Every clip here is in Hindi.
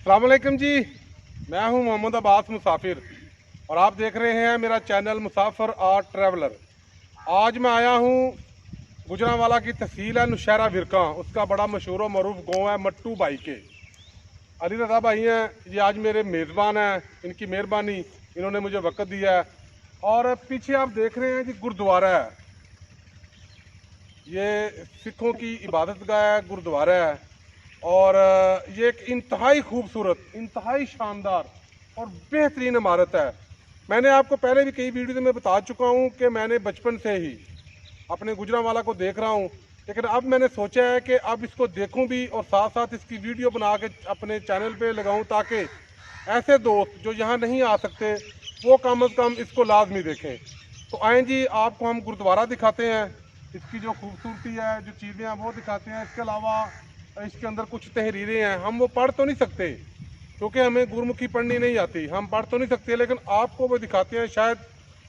अस्सलाम वालेकुम जी। मैं हूं मोहम्मद अब्बास मुसाफिर और आप देख रहे हैं मेरा चैनल मुसाफिर और ट्रैवलर। आज मैं आया हूं गुजरांवाला की तहसील है नौशहरा विरका। उसका बड़ा मशहूर और मरूफ गाँव है मट्टू भाई के। अली रज़ा भाई हैं, ये आज मेरे मेज़बान हैं। इनकी मेहरबानी, इन्होंने मुझे वक्त दिया है। और पीछे आप देख रहे हैं जी गुरुद्वारा है। ये सिखों की इबादत गाह है, गुरुद्वारा है। और ये एक इंतहाई खूबसूरत, इंतहाई शानदार और बेहतरीन इमारत है। मैंने आपको पहले भी कई वीडियो में बता चुका हूँ कि मैंने बचपन से ही अपने गुजरांवाला को देख रहा हूँ, लेकिन अब मैंने सोचा है कि अब इसको देखूं भी और साथ साथ इसकी वीडियो बना के अपने चैनल पे लगाऊं, ताकि ऐसे दोस्त जो यहाँ नहीं आ सकते वो कम अज़ कम इसको लाजमी देखें। तो आएँ जी, आपको हम गुरुद्वारा दिखाते हैं, इसकी जो खूबसूरती है, जो चीज़ें हैं वो दिखाते हैं। इसके अलावा इसके अंदर कुछ तहरीरें हैं, हम वो पढ़ तो नहीं सकते क्योंकि हमें गुरमुखी पढ़नी नहीं आती, हम पढ़ तो नहीं सकते, लेकिन आपको वो दिखाते हैं। शायद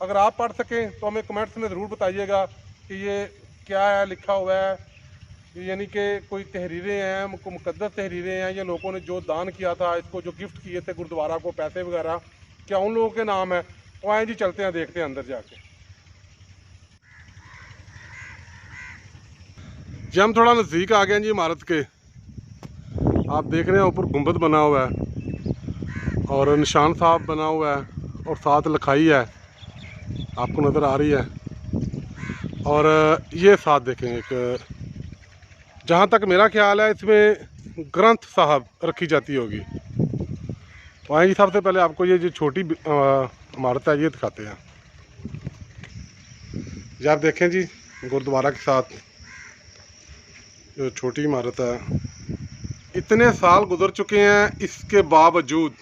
अगर आप पढ़ सकें तो हमें कमेंट्स में ज़रूर बताइएगा कि ये क्या है लिखा हुआ है। यानी कि कोई तहरीरें हैं, मुकद्दस तहरीरें हैं, या लोगों ने जो दान किया था, इसको जो गिफ्ट किए थे गुरुद्वारा को, पैसे वगैरह, क्या उन लोगों के नाम है। तो आए जी, चलते हैं, देखते हैं अंदर जाके। जी हम थोड़ा नज़दीक आ गए हैं जी इमारत के। आप देख रहे हैं ऊपर गुंबद बना हुआ है और निशान साहब बना हुआ है और साथ लिखाई है, आपको नज़र आ रही है। और ये साथ देखें, एक जहाँ तक मेरा ख्याल है इसमें ग्रंथ साहब रखी जाती होगी। तो आएँ जी, सबसे पहले आपको ये जो छोटी इमारत है ये दिखाते हैं। जी आप देखें जी, गुरुद्वारा के साथ जो छोटी इमारत है, इतने साल गुजर चुके हैं, इसके बावजूद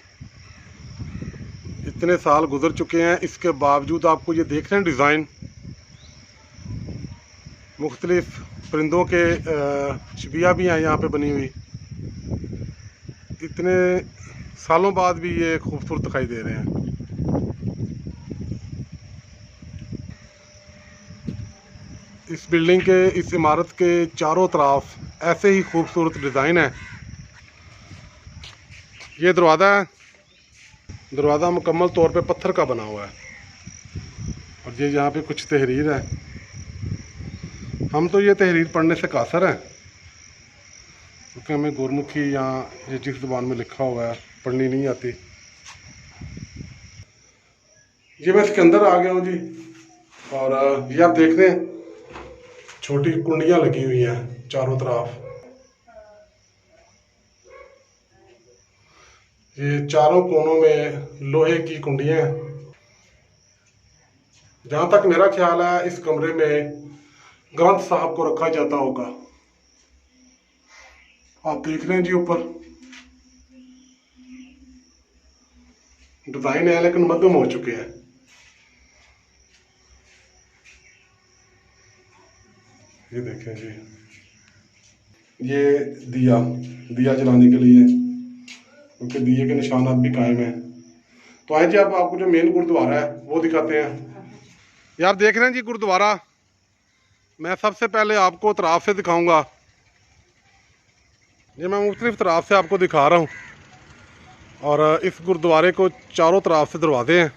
इतने साल गुजर चुके हैं, इसके बावजूद आपको ये देख रहे हैं डिज़ाइन, मुख्तलिफ परिंदों के छबियाँ भी हैं यहाँ पे बनी हुई। इतने सालों बाद भी ये खूबसूरत दिखाई दे रहे हैं। इस बिल्डिंग के, इस इमारत के चारों तरफ ऐसे ही खूबसूरत डिज़ाइन है। ये दरवाज़ा है, दरवाज़ा मुकम्मल तौर पे पत्थर का बना हुआ है। और ये यहाँ पे कुछ तहरीर है। हम तो ये तहरीर पढ़ने से कासर हैं क्योंकि हमें गुरमुखी या ये जिस ज़ुबान में लिखा हुआ है पढ़नी नहीं आती। ये मैं इसके अंदर आ गया हूँ जी। और ये आप देख रहे हैं छोटी कुंडियाँ लगी हुई हैं चारों तरफ। ये चारों कोनों में लोहे की कुंडियाँ हैं। जहाँ तक मेरा ख्याल है इस कमरे में ग्रंथ साहब को रखा जाता होगा। आप देख रहे हैं जी ऊपर डिजाइन है लेकिन मध्यम हो चुके हैं। ये देखें जी, ये दिया दिया जलाने के लिए, क्योंकि दिए के निशानात भी कायम हैं। तो आए जी, आप आपको जो मेन गुरुद्वारा है वो दिखाते हैं। ये आप देख रहे हैं जी गुरुद्वारा। मैं सबसे पहले आपको तराफ से दिखाऊंगा। ये मैं मुख्तलिफ तराफ से आपको दिखा रहा हूँ। और इस गुरुद्वारे को चारों तरफ से दरवाजे हैं।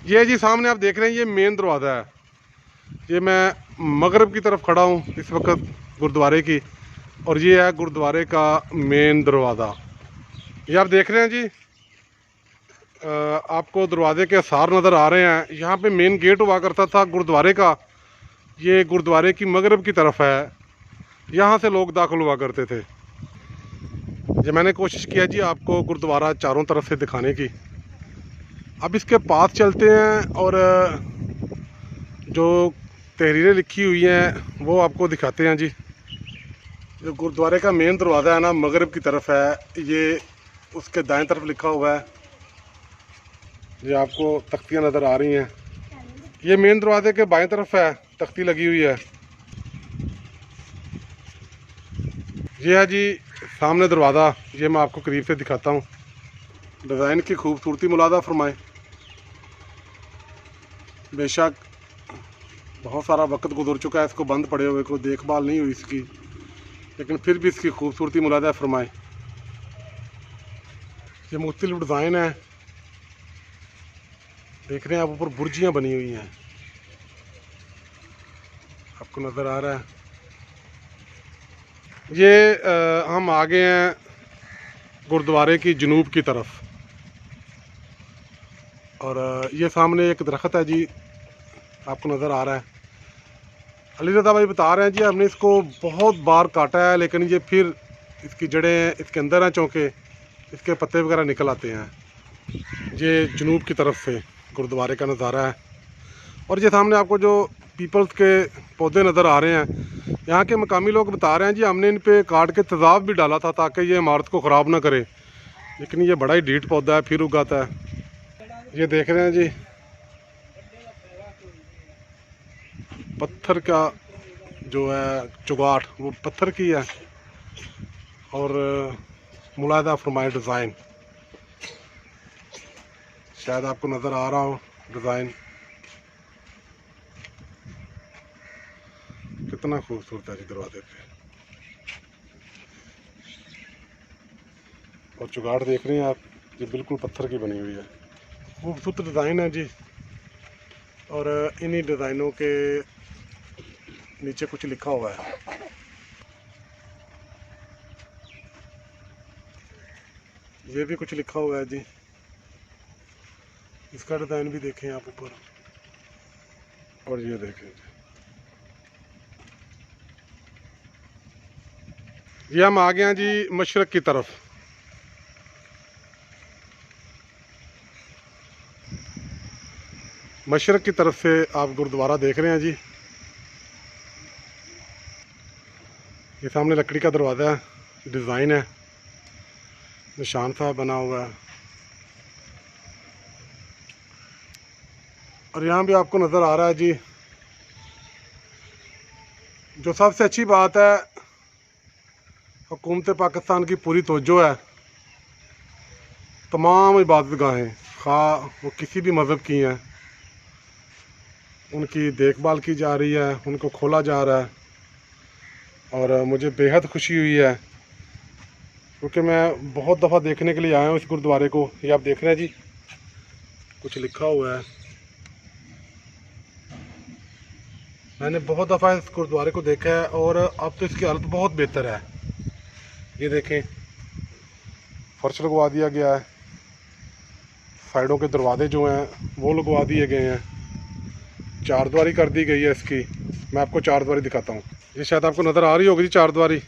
ये जी सामने आप देख रहे हैं, ये मेन दरवाज़ा है। ये मैं मगरब की तरफ खड़ा हूँ इस वक्त गुरुद्वारे की, और ये है गुरुद्वारे का मेन दरवाज़ा। ये आप देख रहे हैं जी, आपको दरवाजे के आसार नज़र आ रहे हैं। यहाँ पे मेन गेट हुआ करता था गुरुद्वारे का। ये गुरुद्वारे की मगरब की तरफ है, यहाँ से लोग दाखिल हुआ करते थे। ये मैंने कोशिश किया जी आपको गुरुद्वारा चारों तरफ से दिखाने की। अब इसके पास चलते हैं और जो तहरीरें लिखी हुई हैं वो आपको दिखाते हैं जी। जो गुरुद्वारे का मेन दरवाज़ा है ना, मगरब की तरफ है। ये उसके दाएं तरफ लिखा हुआ है। ये आपको तख्तियाँ नज़र आ रही हैं। ये मेन दरवाजे के बाएं तरफ है, तख्ती लगी हुई है। ये है जी सामने दरवाज़ा। ये मैं आपको करीब से दिखाता हूँ। डिज़ाइन की खूबसूरती मुलादा फरमाएं। बेशक बहुत सारा वक्त गुजर चुका है इसको बंद पड़े हुए को, देखभाल नहीं हुई इसकी। लेकिन फिर भी इसकी खूबसूरती मुलादा फरमाएं। ये मुख्तलिफ डिज़ाइन है, देख रहे हैं आप, ऊपर बुर्जियाँ बनी हुई हैं, आपको नज़र आ रहा है। ये हम आ गए हैं गुरुद्वारे की जनूब की तरफ, और ये सामने एक दरख्त है जी, आपको नज़र आ रहा है। अली रज़ा भाई बता रहे हैं जी हमने इसको बहुत बार काटा है, लेकिन ये फिर इसकी जड़ें इसके अंदर हैं, चौंके इसके पत्ते वगैरह निकल आते हैं। ये जनूब की तरफ से गुरुद्वारे का नज़ारा है। और ये सामने आपको जो पीपल्स के पौधे नज़र आ रहे हैं, यहाँ के मकामी लोग बता रहे हैं जी हमने इन पे काट के तेज़ाब भी डाला था ताकि ये इमारत को ख़राब ना करे, लेकिन ये बड़ा ही ढीठ पौधा है, फिर उगाता है। ये देख रहे हैं जी पत्थर का जो है चुगाट, वो पत्थर की है, और मुलाहिदा फरमाए डिज़ाइन, शायद आपको नज़र आ रहा हो डिज़ाइन कितना खूबसूरत है जी दरवाजे पे। और चुगाट देख रहे हैं आप, ये बिल्कुल पत्थर की बनी हुई है, खूबसूरत डिज़ाइन है जी। और इन्हीं डिज़ाइनों के नीचे कुछ लिखा हुआ है, ये भी कुछ लिखा हुआ है जी, इसका डिज़ाइन भी देखें आप ऊपर। और ये देखें ये हम आ गए हैं जी मशरक़ की तरफ। मशरक़ की तरफ से आप गुरुद्वारा देख रहे हैं जी। ये सामने लकड़ी का दरवाज़ा है, डिज़ाइन है, निशान सा बना हुआ है। और यहाँ भी आपको नज़र आ रहा है जी, जो सबसे अच्छी बात है, हुकूमत पाकिस्तान की पूरी तवज्जो है, तमाम इबादतगाहें खा वो किसी भी मज़हब की हैं, उनकी देखभाल की जा रही है, उनको खोला जा रहा है। और मुझे बेहद खुशी हुई है, क्योंकि मैं बहुत दफ़ा देखने के लिए आया हूँ इस गुरुद्वारे को। ये आप देख रहे हैं जी, कुछ लिखा हुआ है, मैंने बहुत दफ़ा इस गुरुद्वारे को देखा है, और अब तो इसकी हालत बहुत बेहतर है। ये देखें, फर्श लगवा दिया गया है, साइडों के दरवाजे जो हैं वो लगवा दिए गए हैं, चारद्वारी कर दी गई है इसकी। मैं आपको चारद्वारी दिखाता हूँ, ये शायद आपको नज़र आ रही होगी जी चारद्वारी।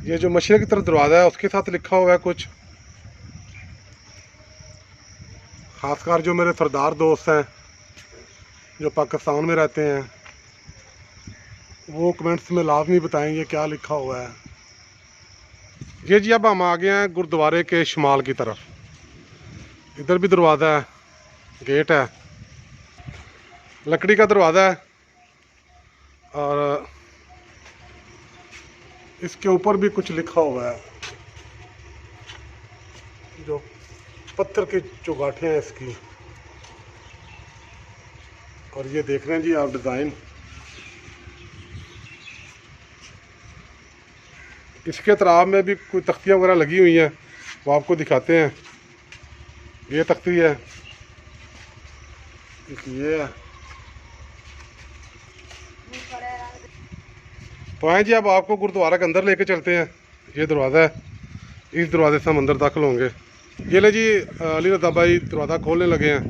ये जो मशरक़ की तरफ दरवाज़ा है उसके साथ लिखा हुआ है कुछ, ख़ासकर जो मेरे सरदार दोस्त हैं जो पाकिस्तान में रहते हैं, वो कमेंट्स में लाजमी बताएंगे क्या लिखा हुआ है। ये जी अब हम आ गए हैं गुरुद्वारे के शुमाल की तरफ, इधर भी दरवाज़ा है, गेट है, लकड़ी का दरवाज़ा है, और इसके ऊपर भी कुछ लिखा हुआ है, जो पत्थर की चौगाठें हैं इसकी। और ये देख रहे हैं जी आप डिज़ाइन, इसके अतराफ में भी कोई तख्तियाँ वगैरह लगी हुई हैं, वो आपको दिखाते हैं। ये तख्ती है, ये है। तो आए जी अब आपको गुरुद्वारा के अंदर लेके चलते हैं। ये दरवाज़ा है, इस दरवाजे से हम अंदर दाखिल होंगे। ये ले जी अली रज़ा भाई दरवाज़ा खोलने लगे हैं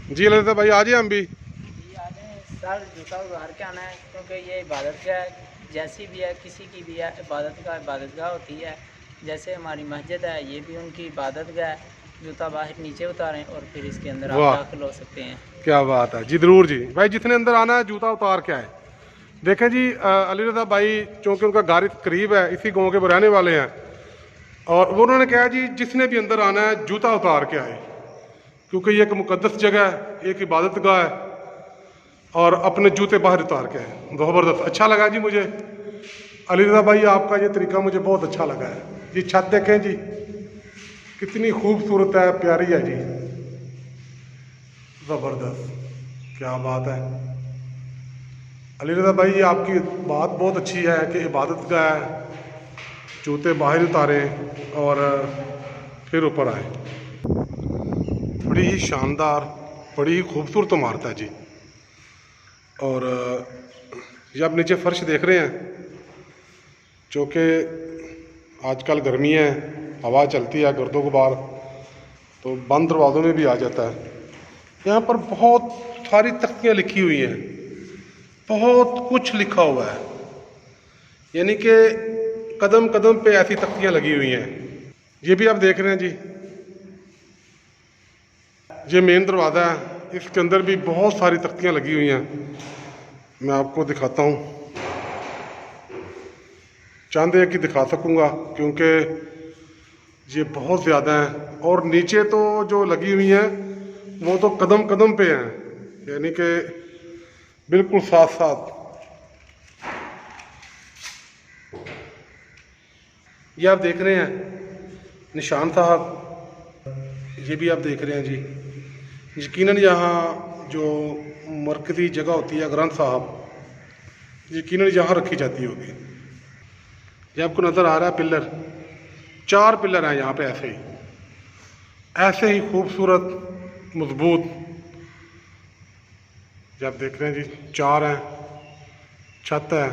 जी। अली रज़ा भाई आ जाए हम भी सर, जूता उतार के आना है, क्योंकि ये इबादत गाह जैसी भी है, किसी की भी है, इबादत गाह होती है। जैसे हमारी मस्जिद है, ये भी उनकी इबादत गाह है। जूता बाहर नीचे उतारें और फिर इसके अंदर आप दाखिल हो सकते हैं। क्या बात है जी, जरूर जी भाई, जितने अंदर आना है जूता उतार के आए। देखें जी अली रज़ा भाई, चूँकि उनका घर करीब है, इसी गाँव के रहने वाले हैं, और वो उन्होंने कहा जी जिसने भी अंदर आना है जूता उतार के आए, क्योंकि ये एक मुकद्दस जगह है, एक इबादत गाह है, और अपने जूते बाहर उतार के आए। ज़बरदस्त, अच्छा लगा जी मुझे। अली रज़ा भाई आपका ये तरीका मुझे बहुत अच्छा लगा है जी। छत देखें जी कितनी खूबसूरत है, प्यारी है जी, ज़बरदस्त, क्या बात है। अली रज़ा भाई, ये आपकी बात बहुत अच्छी है कि इबादत का है, जूते बाहर उतारें और फिर ऊपर आए। बड़ी ही शानदार, बड़ी ही खूबसूरत इमारत है जी। और ये आप नीचे फर्श देख रहे हैं, जो कि आजकल गर्मी है, हवा चलती है, गर्दो गुबार तो बंद दरवाज़ों में भी आ जाता है। यहाँ पर बहुत सारी तख्तियाँ लिखी हुई हैं, बहुत कुछ लिखा हुआ है, यानी कि कदम कदम पे ऐसी तख्तियाँ लगी हुई हैं। ये भी आप देख रहे हैं जी, ये मेन दरवाज़ा है, इसके अंदर भी बहुत सारी तख्तियाँ लगी हुई हैं। मैं आपको दिखाता हूँ, चंद एक ही दिखा सकूँगा क्योंकि ये बहुत ज़्यादा हैं। और नीचे तो जो लगी हुई हैं वो तो कदम कदम पे हैं, यानी कि बिल्कुल साथ साथ। ये आप देख रहे हैं निशान साहब, ये भी आप देख रहे हैं जी। यकीनन यहाँ जो मरकज़ी जगह होती है ग्रंथ साहब, यकीनन यहाँ रखी जाती होगी। ये आपको नज़र आ रहा है पिलर, 4 पिलर हैं यहाँ पे, ऐसे ही खूबसूरत मजबूत। ये आप देख रहे हैं जी, 4 हैं, छत है।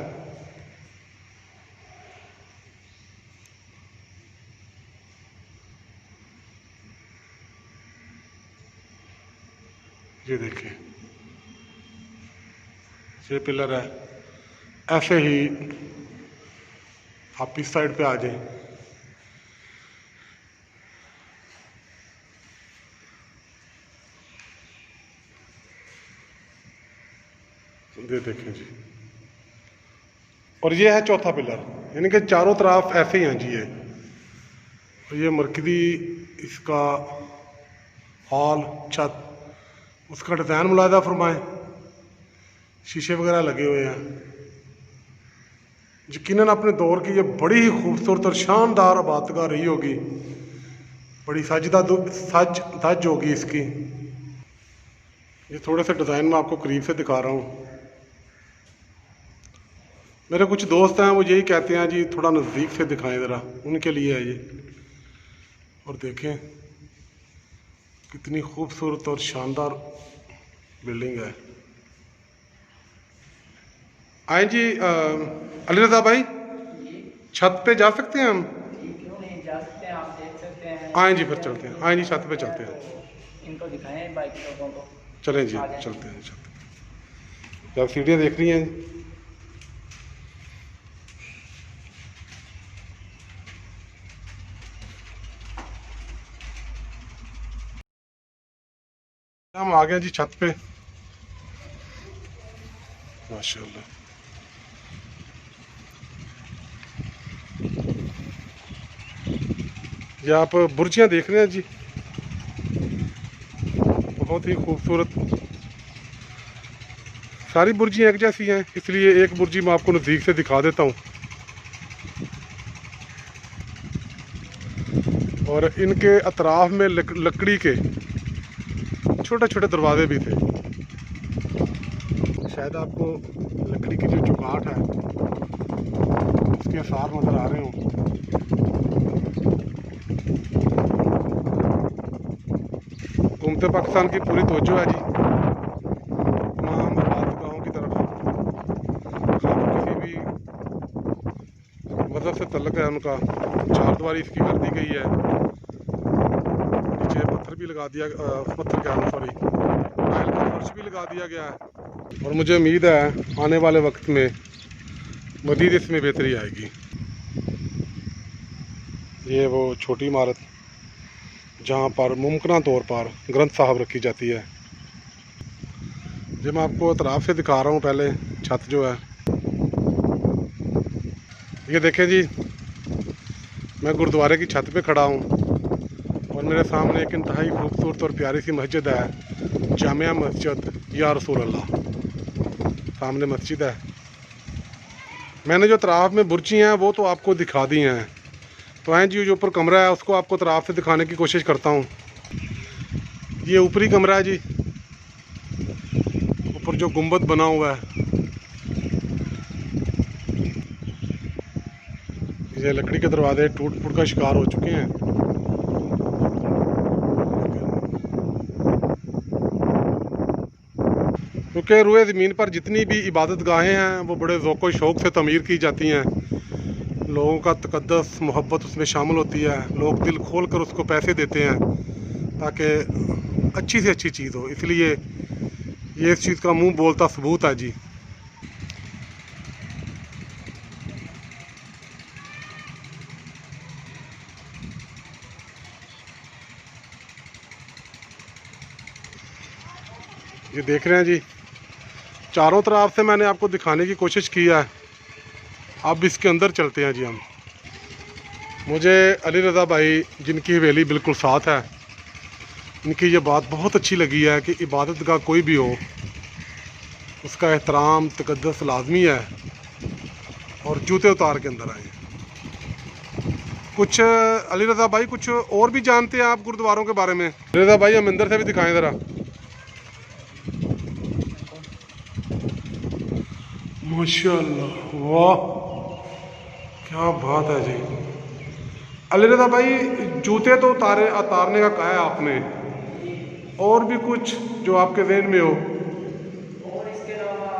ये देखिए, ये पिलर है। ऐसे ही आप इस साइड पे आ जाएं, ये देखें जी। और ये है चौथा पिलर, यानी कि चारों तरफ ऐसे ही हैं जी। ये मरकज़ी इसका हॉल, छत, उसका डिज़ाइन मुलाहिदा फरमाएं, शीशे वगैरह लगे हुए हैं। यकीनन अपने दौर की ये बड़ी ही खूबसूरत और शानदार इबादतगाह रही होगी, बड़ी सज धज होगी इसकी। ये थोड़े से डिज़ाइन में आपको करीब से दिखा रहा हूँ। मेरे कुछ दोस्त हैं वो यही कहते हैं जी थोड़ा नज़दीक से दिखाएं ज़रा, उनके लिए है ये। और देखें कितनी खूबसूरत और शानदार बिल्डिंग है। आए जी अली रज़ा भाई, छत पे जा सकते हैं हम? क्यों नहीं जा सकते हैं, आप देख सकते हैं। आए जी, फिर चलते हैं। आए जी, छत पे चलते हैं। इनको दिखाएं बाकी लोगों को। चलें जी, चलते हैं। चलते हैं। आप सीढ़ियाँ देख रही हैं, हम आ गए जी छत पे, माशाल्लाह। ये आप बुर्जियाँ देख रहे हैं जी, बहुत ही खूबसूरत। सारी बुर्जियाँ एक जैसी हैं, इसलिए एक बुर्जी मैं आपको नज़दीक से दिखा देता हूँ। और इनके अतराफ में लकड़ी के छोटे छोटे दरवाजे भी थे। शायद आपको लकड़ी की जो चौकाट है उसके आसार नज़र आ रहे हों। हुकूमत पाकिस्तान की पूरी तवज्जो है जी तमाम इबादतगाहों की तरफ। किसी भी मज़हब से तल्लुक़ है उनका, चारदीवारी इसकी कर दी गई है, नीचे पत्थर भी लगा दिया, पत्थर क्या सॉरी टाइल का फर्श भी लगा दिया गया है। और मुझे उम्मीद है आने वाले वक्त में मज़ीद इसमें बेहतरी आएगी। ये वो छोटी इमारत जहाँ पर मुमकिन तौर पर ग्रंथ साहब रखी जाती है। जो मैं आपको अतराफ से दिखा रहा हूँ, पहले छत जो है ये देखें जी, मैं गुरुद्वारे की छत पे खड़ा हूँ और मेरे सामने एक इंतहाई खूबसूरत और प्यारी सी मस्जिद है, जामिया मस्जिद या रसूल अल्लाह। सामने मस्जिद है। मैंने जो अतराफ में बुर्जी हैं वो तो आपको दिखा दी हैं, तो हैं जी जो ऊपर कमरा है उसको आपको अतराफ से दिखाने की कोशिश करता हूँ। ये ऊपरी कमरा है जी, ऊपर जो गुंबद बना हुआ है ये लकड़ी के दरवाजे टूट फूट का शिकार हो चुके हैं। क्योंकि रुए ज़मीन पर जितनी भी इबादत गाहें हैं वो बड़े ज़ौक़ व शौक़ से तमीर की जाती हैं। लोगों का तक़द्दुस मोहब्बत उसमें शामिल होती है। लोग दिल खोल कर उसको पैसे देते हैं ताकि अच्छी से अच्छी चीज़ हो, इसलिए ये इस चीज़ का मुंह बोलता सबूत है जी। ये देख रहे हैं जी, चारों तरफ से मैंने आपको दिखाने की कोशिश की है। अब इसके अंदर चलते हैं जी हम। मुझे अली रज़ा भाई जिनकी हवेली बिल्कुल साथ है, इनकी ये बात बहुत अच्छी लगी है कि इबादत का कोई भी हो उसका एहतराम तक़द्दुस लाजमी है और जूते उतार के अंदर आए। कुछ अली रज़ा भाई कुछ और भी जानते हैं आप गुरुद्वारों के बारे में? अली रज़ा भाई हम अंदर से भी दिखाएं ज़रा। माशाअल्लाह, वाह क्या बात है जी। अली रज़ा भाई जूते तो उतारने का कहा है आपने, और भी कुछ जो आपके ज़हन में हो? और इसके अलावा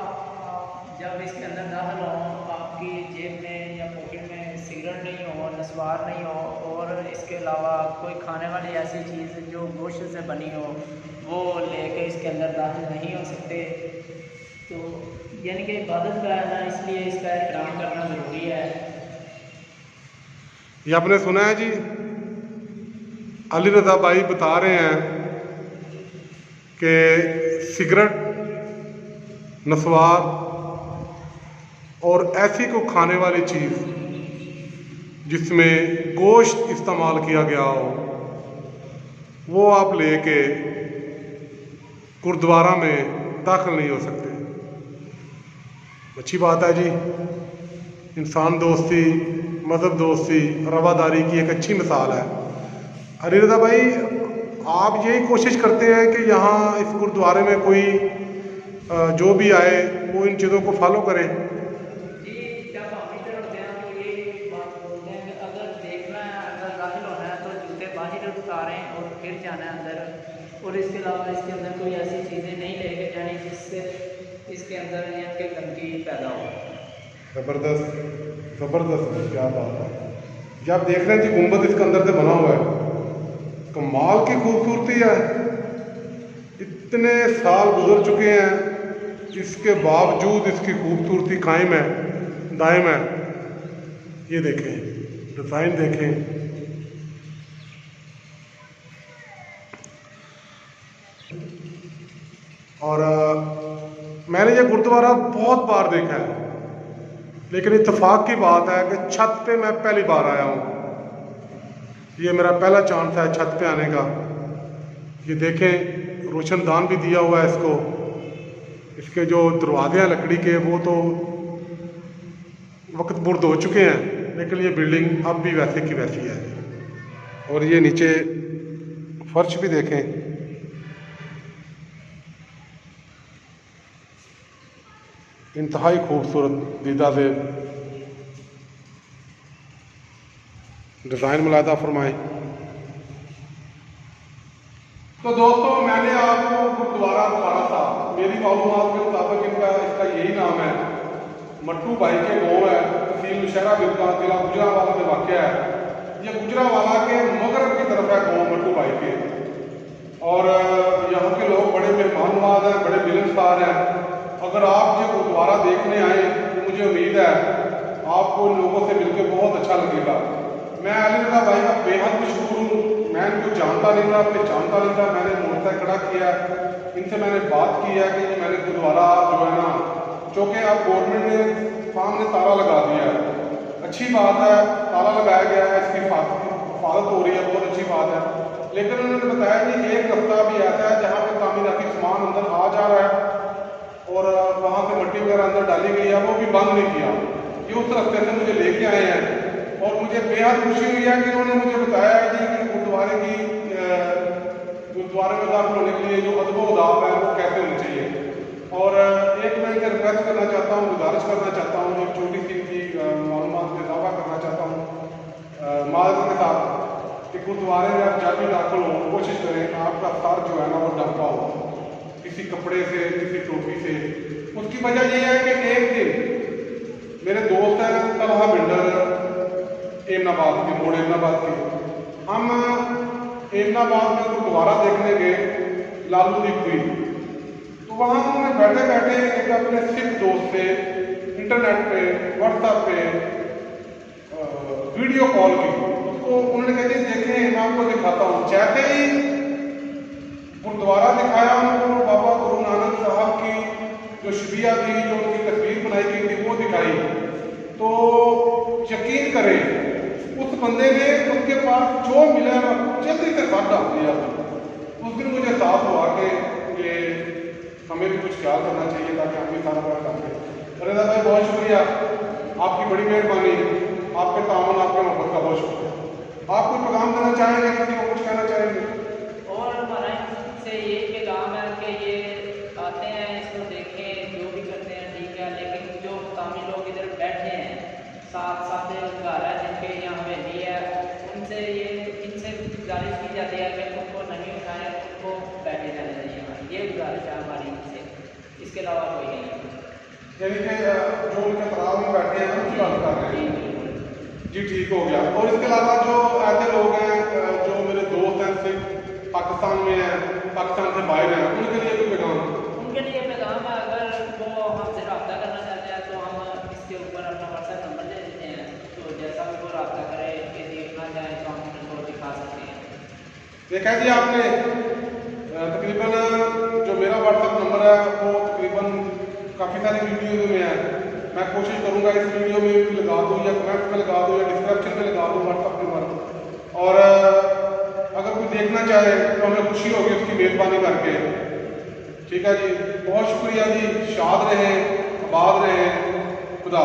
जब इसके अंदर दाखिल हो आपकी जेब में या पॉकेट में सिगरेट नहीं हो, नस्वार नहीं हो, और इसके अलावा कोई खाने वाली ऐसी चीज़ जो गोश्त से बनी हो वो लेके इसके अंदर दाखिल नहीं हो सकते। तो यानी कि इबादत का है ना, इसलिए इसका एहतराम करना ज़रूरी है। ये आपने सुना है जी, अली रज़ा भाई बता रहे हैं कि सिगरेट, नस्वार और ऐसी को खाने वाली चीज़ जिसमें गोश्त इस्तेमाल किया गया हो वो आप लेके गुरुद्वारा में दाखिल नहीं हो सकते। अच्छी बात है जी, इंसान दोस्ती, मज़हब दोस्ती, रवादारी की एक अच्छी मिसाल है। अली रज़ा भाई आप यही कोशिश करते हैं कि यहाँ इस गुरुद्वारे में कोई जो भी आए वो इन चीज़ों को फॉलो करे? जी, जब हम इधर होते हैं तो ये बात बोलते हैं कि अगर देखना है, अगर दाखिल होना है तो जूते बाहर उतारें और फिर जाना है अंदर। और इसके अलावा इसके अंदर कोई ऐसी चीज़ें नहीं लेके जानी जिससे इसके अंदर के गंदगी पैदा हो। ज़बरदस्त, ज़बरदस्त, क्या बात है। जब आप देख रहे हैं जी गुंबद इसके अंदर से बना हुआ है, कमाल की खूबसूरती है। इतने साल गुजर चुके हैं, इसके बावजूद इसकी खूबसूरती कायम है, दायम है। ये देखें, डिज़ाइन देखें, और मैंने ये गुरुद्वारा बहुत बार देखा है, लेकिन इत्तेफाक की बात है कि छत पे मैं पहली बार आया हूँ। ये मेरा पहला चांस है छत पे आने का। ये देखें, रोशनदान भी दिया हुआ है इसको। इसके जो दरवाजे हैं लकड़ी के वो तो वक्त बुर्द हो चुके हैं, लेकिन ये बिल्डिंग अब भी वैसे की वैसी है। और ये नीचे फर्श भी देखें, इंतहाई खूबसूरत दीदा से डिज़ाइन मुलादा फरमाएं। तो दोस्तों मैंने आपको गुरुद्वारा बताया था, मेरी मालूमात के मुताबिक इसका यही नाम है। मट्टू भाई के गाँव है, तहसील नौशहरा जिला गुजरावाला में वाक़ है। ये गुजरावाला के मगरब की तरफ है गाँव मट्टू भाई के, और यहाँ के लोग बड़े मेहमान नवाज हैं, बड़े मिलनसार हैं। अगर आप ये गुरुद्वारा देखने आए तो मुझे उम्मीद है आपको इन लोगों से मिलकर बहुत अच्छा लगेगा। मैं अली रज़ा भाई का बेहद मशहूर हूँ। मैं इनको जानता नहीं था, पहचानता नहीं था। मैंने मोर्चा खड़ा किया, इनसे मैंने बात की है कि मैंने गुरुद्वारा जो है ना, चूँकि अब गवर्नमेंट ने सामने ताला लगा दिया है, अच्छी बात है, ताला लगाया गया है, इसकी हिफाजत हो रही है, बहुत अच्छी बात है। लेकिन उन्होंने बताया कि एक रास्ता भी ऐसा है जहाँ पर तामीराती सामान अंदर आ जा रहा है और वहाँ से मट्टी वगैरह अंदर डाली गई है, वो भी बंद नहीं किया। ये उस रास्ते से मुझे लेके आए हैं, और मुझे बेहद खुशी हुई है कि इन्होंने मुझे बताया है कि गुरुद्वारे में दाखिल होने के लिए जो अदब उदाब है वो कैसे होने चाहिए। और एक मैं इनसे रिक्वेस्ट करना चाहता हूँ, गुजारिश करना चाहता हूँ, एक छोटी सी इनकी मालूमात में इजाफा करना चाहता हूँ में दाखिल हो, कोशिश करें आपका सर जो है ना वो ढका हो किसी कपड़े से, किसी टोपी से। उसकी वजह ये है कि एक दिन मेरे दोस्त हैं तलहा बिल्डर एमनाबाद के, मोड़ एमनाबाद के, हम एमनाबाद में गुरुद्वारा देखने गए लालू दीपवी। तो वहाँ उन्होंने बैठे बैठे एक अपने सिख दोस्त से इंटरनेट पे व्हाट्सएप पे वीडियो कॉल की। उसको उन्होंने कहा कि देखें मैं आपको दिखाता हूँ। जैसे ही गुरुद्वारा दिखाया उनको, बाबा गुरु नानक साहब की जो शबिया थी, जो उनकी तस्वीर बनाई गई थी वो दिखाई, तो यकीन करें उस बंदे ने उसके पास जो मिला ना जल्दी से साथ डाल दिया। उस दिन मुझे एहसास हुआ कि हमें भी कुछ ख्याल करना चाहिए ताकि हम भी सारा बात कर। रजा भाई बहुत शुक्रिया, आपकी बड़ी मेहरबानी, आपके तामन, आपके मोहब्बत का बहुत शुक्रिया। आप कोई पैगाम देना चाहेंगे, किसी को कुछ कहना चाहेंगे? और हमारा से ये पैगाम है कि ये आते हैं, इसको देखें, जो भी करते हैं ठीक है, लेकिन जो मुकामी लोग इधर बैठे हैं, साथ साथ घर है जिनके यहाँ हवेली है, उनसे इनसे गुजारिश की जाती है कि उनको नहीं उठाएं, उनको बैठे रहना चाहिए। ये गुजारिश है हमारी इनसे, इसके अलावा कोई नहीं। यानी कि जो उनके तलाब में बैठे हैं उनकी बात कर रहे हैं जी, ठीक हो गया। और इसके अलावा जो ऐसे लोग हैं जो मेरे दोस्त हैं सिर्फ पाकिस्तान में हैं, पाकिस्तान से बाहर हैं, उनके लिए कोई पैगाम? उनके लिए पैगाम है, अगर वो हमसे रब्ता करना चाहते हैं तो हम इसके ऊपर अपना व्हाट्सएप नंबर दे देते हैं, तो जैसा भी वो रब्ता करे कि देखना चाहें तो हम उनको दिखा सकते हैं। देखा जी आपने, तकरीबन जो मेरा व्हाट्सएप नंबर है वो तकरीबन काफ़ी सारी वीडियोज़ में है। मैं कोशिश करूंगा इस वीडियो में भी लगा दूँ, या कमेंट में लगा दूँ, या डिस्क्रिप्शन में लगा दूँ व्हाट्सएप नंबर। और अगर कोई देखना चाहे तो हमें खुशी होगी उसकी मेज़बानी करके। ठीक है जी, बहुत शुक्रिया जी, शाद रहें, आबाद रहें, खुदा।